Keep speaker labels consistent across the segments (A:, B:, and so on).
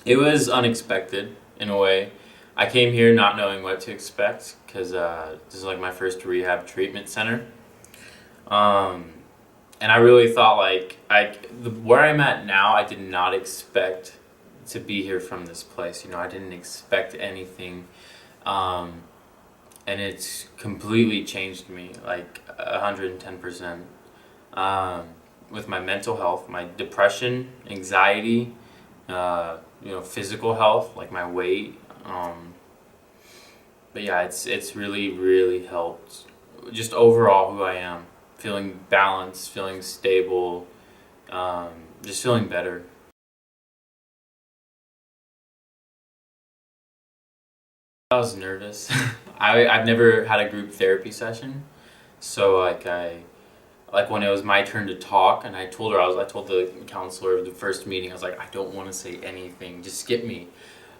A: It was unexpected in a way. I came here not knowing what to expect because this is like my first rehab treatment center. Um, and I really thought where I'm at now, I did not expect to be here from this place. You know, I didn't expect anything, um, and it's completely changed me like 110%. Um, with my mental health, my depression, anxiety, physical health, like my weight. But yeah, it's really helped. Just overall, who I am, feeling balanced, feeling stable, um, just feeling better. I was nervous. I've never had a group therapy session, so like when it was my turn to talk, and I told the counselor of the first meeting, I was like, I don't want to say anything, just skip me.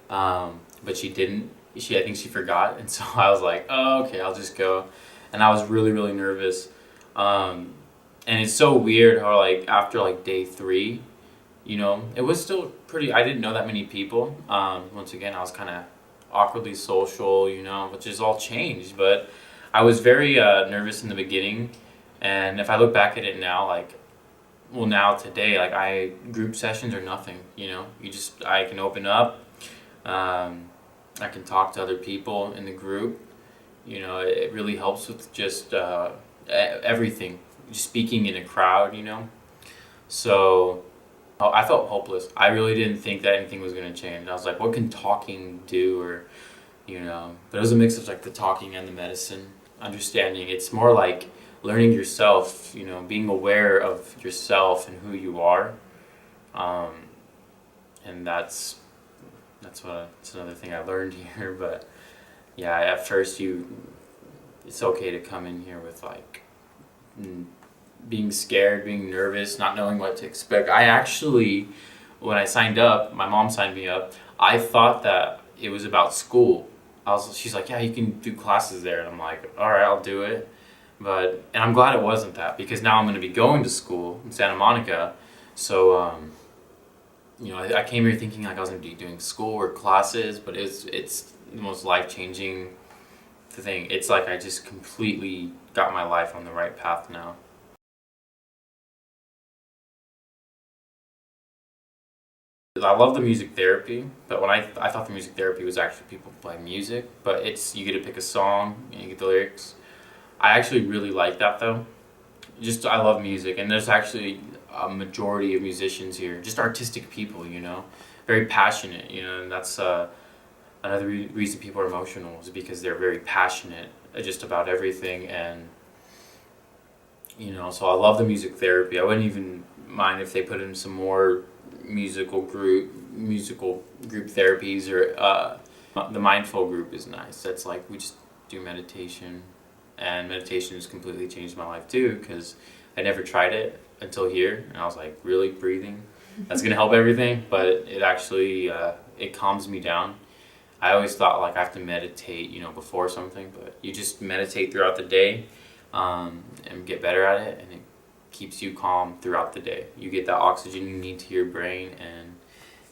A: But she didn't. I think she forgot, and so I was like, oh, okay, I'll just go. And I was really nervous. Um, and it's so weird how like after like day three, it was still pretty. I didn't know that many people. Once again, I was kind of awkwardly social, which is all changed. But I was very nervous in the beginning, and if I look back at it now, now today, like I group sessions are nothing. I can open up. Um, I can talk to other people in the group. It really helps with just everything. Just speaking in a crowd. So I felt hopeless. I really didn't think that anything was going to change. I was like, what can talking do? But it was a mix of like the talking and the medicine, understanding. It's more like learning yourself, being aware of yourself and who you are. Um, and that's another thing I learned here. But yeah, at first it's okay to come in here with like being scared, being nervous, not knowing what to expect. I actually, when I signed up, my mom signed me up. I thought that it was about school. She's like, yeah, you can do classes there, and I'm like, all right, I'll do it. And I'm glad it wasn't that because now I'm going to be going to school in Santa Monica. So, I came here thinking like I was going to be doing school or classes, but it's the most life changing thing. It's like I just completely got my life on the right path now. I love the music therapy, but when I thought the music therapy was actually people play music, but you get to pick a song and you get the lyrics. I actually really like that though. Just I love music, and there's actually a majority of musicians here, just artistic people, very passionate, and that's another reason people are emotional is because they're very passionate just about everything, and so I love the music therapy. I wouldn't even mind if they put in some more musical group therapies or the mindful group is nice. That's like we just do meditation, and meditation has completely changed my life too because I never tried it until here, and I was like, really breathing? That's gonna help everything, but it actually it calms me down. I always thought like I have to meditate, before something, but you just meditate throughout the day, and get better at it, and it keeps you calm throughout the day. You get that oxygen you need to your brain, and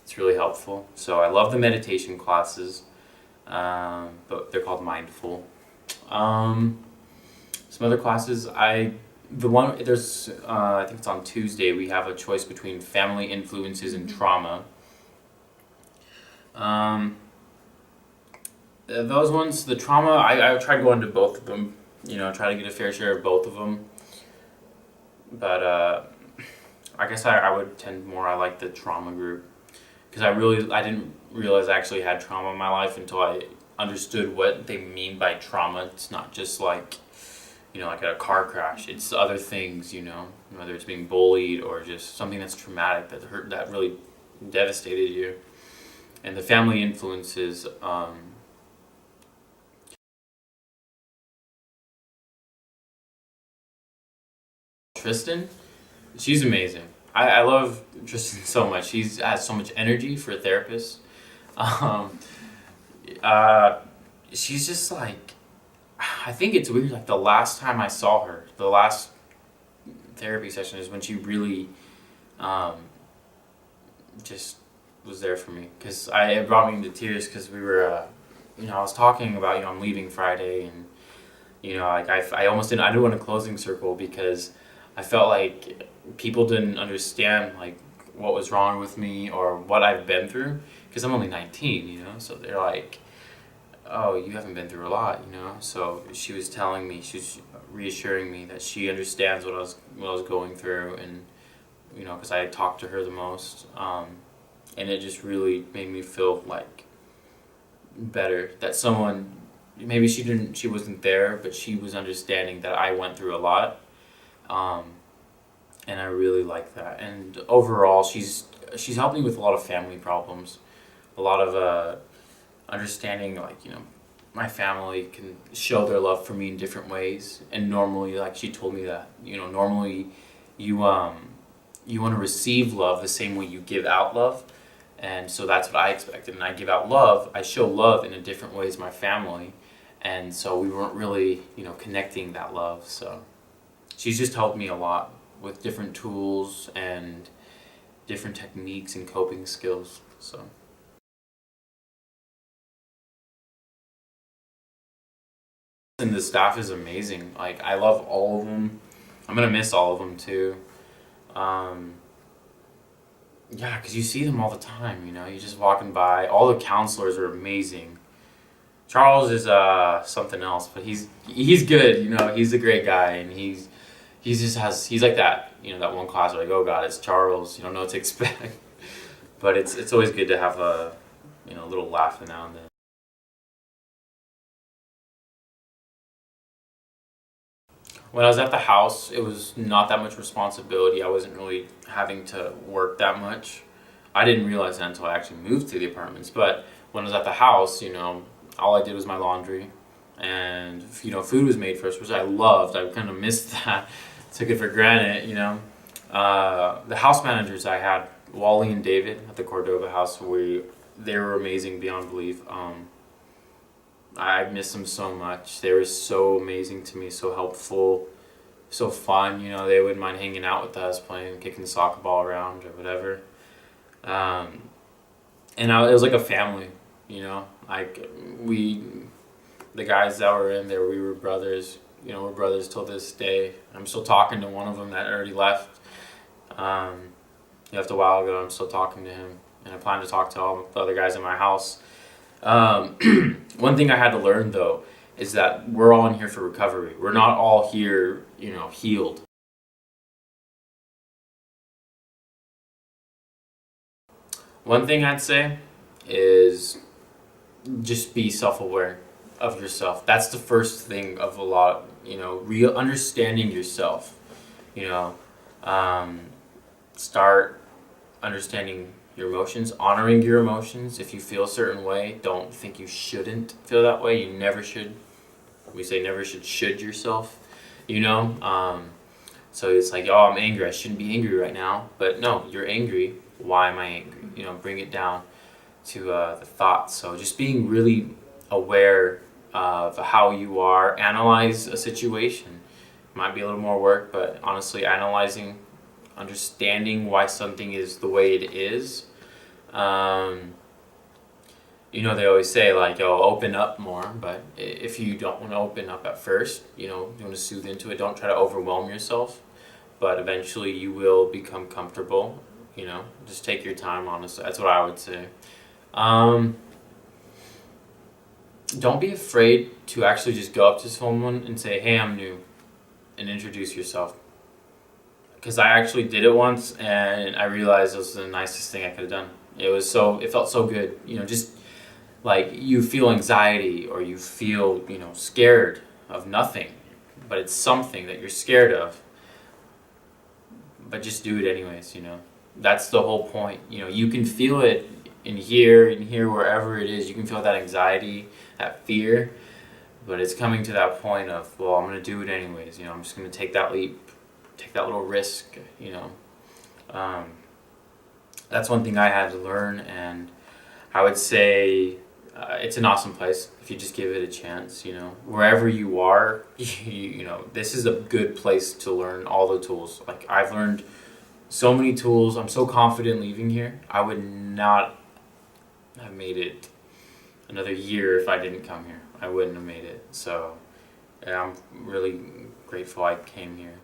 A: it's really helpful. So I love the meditation classes, but they're called mindful. Some other classes, I think it's on Tuesday. We have a choice between family influences and trauma. Um, those ones, the trauma, I tried going to both of them. Try to get a fair share of both of them. But I guess I would tend more. I like the trauma group because I didn't realize I actually had trauma in my life until I understood what they mean by trauma. It's not just like like a car crash. It's other things, whether it's being bullied or just something that's traumatic that really devastated you. And the family influences. Tristan, she's amazing. I love Tristan so much. She has so much energy for a therapist. Um, uh, she's just like, I think it's weird. Like the last time I saw her, the last therapy session is when she really, um, just was there for me, because it brought me into tears, because we were, I was talking about, I'm leaving Friday, and like I almost didn't. I didn't want a closing circle because I felt like people didn't understand like what was wrong with me or what I've been through, because I'm only 19, So they're like, "Oh, you haven't been through a lot." So she was telling me, she was reassuring me that she understands what I was going through, and because I had talked to her the most, and it just really made me feel like better that someone, maybe she wasn't there, but she was understanding that I went through a lot, um, and I really like that. And overall, she's helped me with a lot of family problems, a lot of understanding, like my family can show their love for me in different ways, and normally, like she told me that normally you you want to receive love the same way you give out love. And so that's what I expected. And I give out love, I show love in a different way as my family. And so we weren't really, connecting that love. So she's just helped me a lot with different tools and different techniques and coping skills. So. And the staff is amazing. Like, I love all of them. I'm going to miss all of them too. Yeah, because you see them all the time, you're just walking by. All the counselors are amazing. Charles is something else, but he's good, he's a great guy, and he's like that, that one class where like, oh God, it's Charles, you don't know what to expect. But it's always good to have a little laugh now and then. When I was at the house, it was not that much responsibility. I wasn't really having to work that much. I didn't realize that until I actually moved to the apartments. But when I was at the house, all I did was my laundry, and food was made for us, which I loved. I kind of missed that, took it for granted. The house managers I had, Wally and David at the Cordova house, they were amazing beyond belief. I miss them so much. They were so amazing to me, so helpful, so fun. They wouldn't mind hanging out with us, playing, kicking the soccer ball around or whatever. And it was like a family, like the guys that were in there, we were brothers. We're brothers till this day. I'm still talking to one of them that already left. He left a while ago. I'm still talking to him, and I plan to talk to all the other guys in my house. One thing I had to learn though is that we're all in here for recovery. We're not all here, healed. One thing I'd say is just be self-aware of yourself. That's the first thing of a lot, real understanding yourself. You know, Start understanding your emotions, honoring your emotions. If you feel a certain way, don't think you shouldn't feel that way. You never should. We say never should yourself. So it's like, oh, I'm angry. I shouldn't be angry right now. But no, you're angry. Why am I angry? Bring it down to the thoughts. So just being really aware of how you are. Analyze a situation. Might be a little more work, but honestly, analyzing, understanding why something is the way it is. They always say like, oh, open up more, but if you don't want to open up at first, you want to soothe into it. Don't try to overwhelm yourself, but eventually you will become comfortable. Just take your time, honestly. That's what I would say. Don't be afraid to actually just go up to someone and say, hey, I'm new, and introduce yourself. Because I actually did it once, and I realized it was the nicest thing I could have done. It felt so good. Just like you feel anxiety or you feel, scared of nothing, but it's something that you're scared of. But just do it anyways, That's the whole point. You can feel it in here, wherever it is. You can feel that anxiety, that fear, but it's coming to that point of, well, I'm going to do it anyways. I'm just going to take that leap, take that little risk, That's one thing I had to learn, and I would say it's an awesome place if you just give it a chance. Wherever you are, this is a good place to learn all the tools. Like, I've learned so many tools. I'm so confident leaving here. I would not have made it another year if I didn't come here. I wouldn't have made it. So yeah, I'm really grateful I came here.